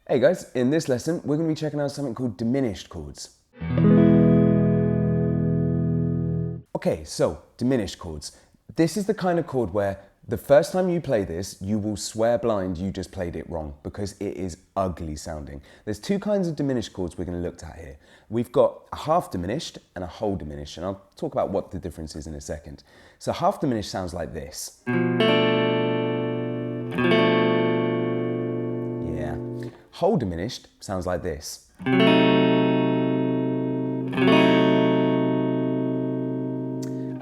Hey guys, in this lesson we're going to be checking out something called diminished chords. Okay, so diminished chords. This is the kind of chord where the first time you play this, you will swear blind you just played it wrong because it is ugly sounding. There's two kinds of diminished chords we're going to look at here. We've got a half diminished and a whole diminished, and I'll talk about what the difference is in a second. So half diminished sounds like this. Yeah. Whole diminished sounds like this. And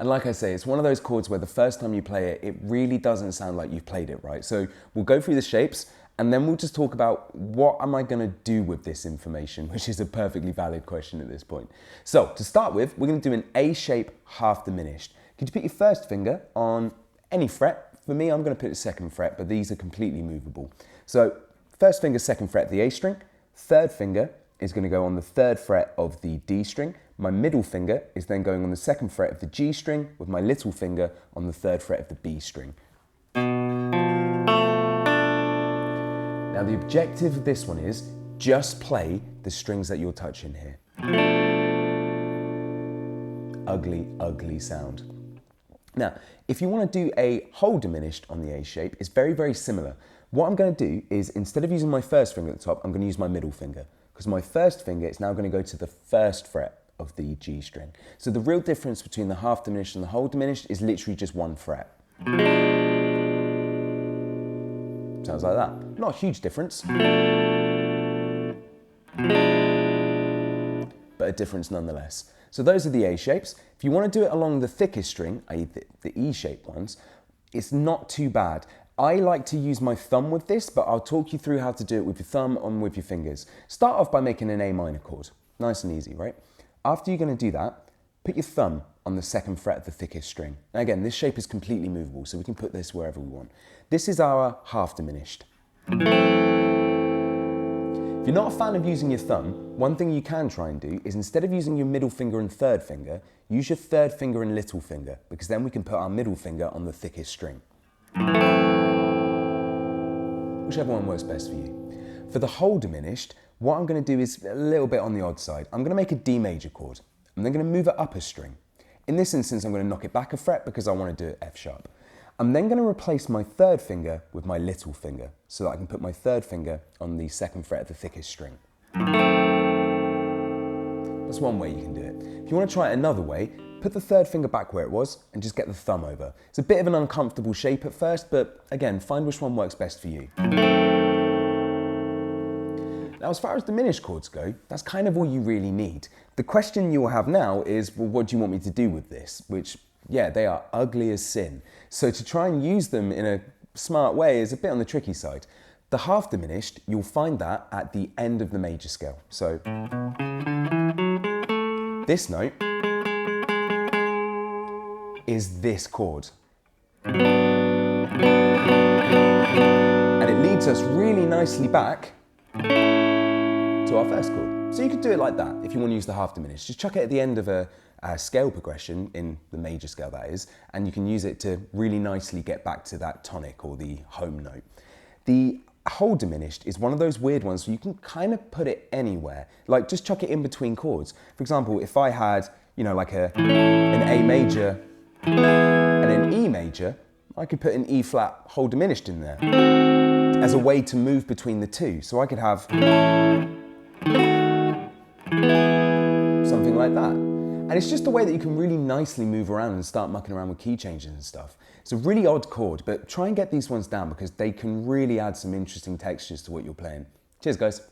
like I say, it's one of those chords where the first time you play it, it really doesn't sound like you've played it right. So we'll go through the shapes and then we'll just talk about what am I going to do with this information, which is a perfectly valid question at this point. So to start with, we're going to do an A shape half diminished. Could you put your first finger on any fret? For me, I'm going to put the second fret, but these are completely movable. So first finger, second fret, the A string. Third finger is going to go on the third fret of the D string. My middle finger is then going on the second fret of the G string, with my little finger on the third fret of the B string. Now the objective of this one is just play the strings that you're touching here. Ugly, ugly sound. Now, if you want to do a whole diminished on the A shape, it's very, very similar. What I'm going to do is, instead of using my first finger at the top, I'm going to use my middle finger, because my first finger is now going to go to the first fret of the G string. So the real difference between the half diminished and the whole diminished is literally just one fret. Sounds like that. Not a huge difference, but a difference nonetheless. So those are the A shapes. If you want to do it along the thickest string, i.e. the E shaped ones, it's not too bad. I like to use my thumb with this, but I'll talk you through how to do it with your thumb and with your fingers. Start off by making an A minor chord. Nice and easy, right? After you're going to do that, put your thumb on the second fret of the thickest string. Now again, this shape is completely movable, so we can put this wherever we want. This is our half diminished. If you're not a fan of using your thumb, one thing you can try and do is, instead of using your middle finger and third finger, use your third finger and little finger, because then we can put our middle finger on the thickest string. Whichever one works best for you. For the whole diminished, what I'm going to do is a little bit on the odd side. I'm going to make a D major chord. I'm then going to move it up a string. In this instance, I'm going to knock it back a fret because I want to do it F sharp. I'm then going to replace my third finger with my little finger so that I can put my third finger on the second fret of the thickest string. That's one way you can do it. If you want to try it another way, put the third finger back where it was and just get the thumb over. It's a bit of an uncomfortable shape at first, but again, find which one works best for you. Now, as far as diminished chords go, that's kind of all you really need. The question you'll have now is, well, what do you want me to do with this? Which, yeah, they are ugly as sin. So to try and use them in a smart way is a bit on the tricky side. The half diminished, you'll find that at the end of the major scale. So this note is this chord. And it leads us really nicely back to our first chord. So you could do it like that if you want to use the half diminished. Just chuck it at the end of a scale progression, in the major scale that is, and you can use it to really nicely get back to that tonic or the home note. The whole diminished is one of those weird ones where you can kind of put it anywhere. Like, just chuck it in between chords. For example, if I had, you know, like an A major and an E major, I could put an E flat whole diminished in there as a way to move between the two. So I could have something like that. And it's just a way that you can really nicely move around and start mucking around with key changes and stuff. It's a really odd chord, but try and get these ones down because they can really add some interesting textures to what you're playing. Cheers, guys.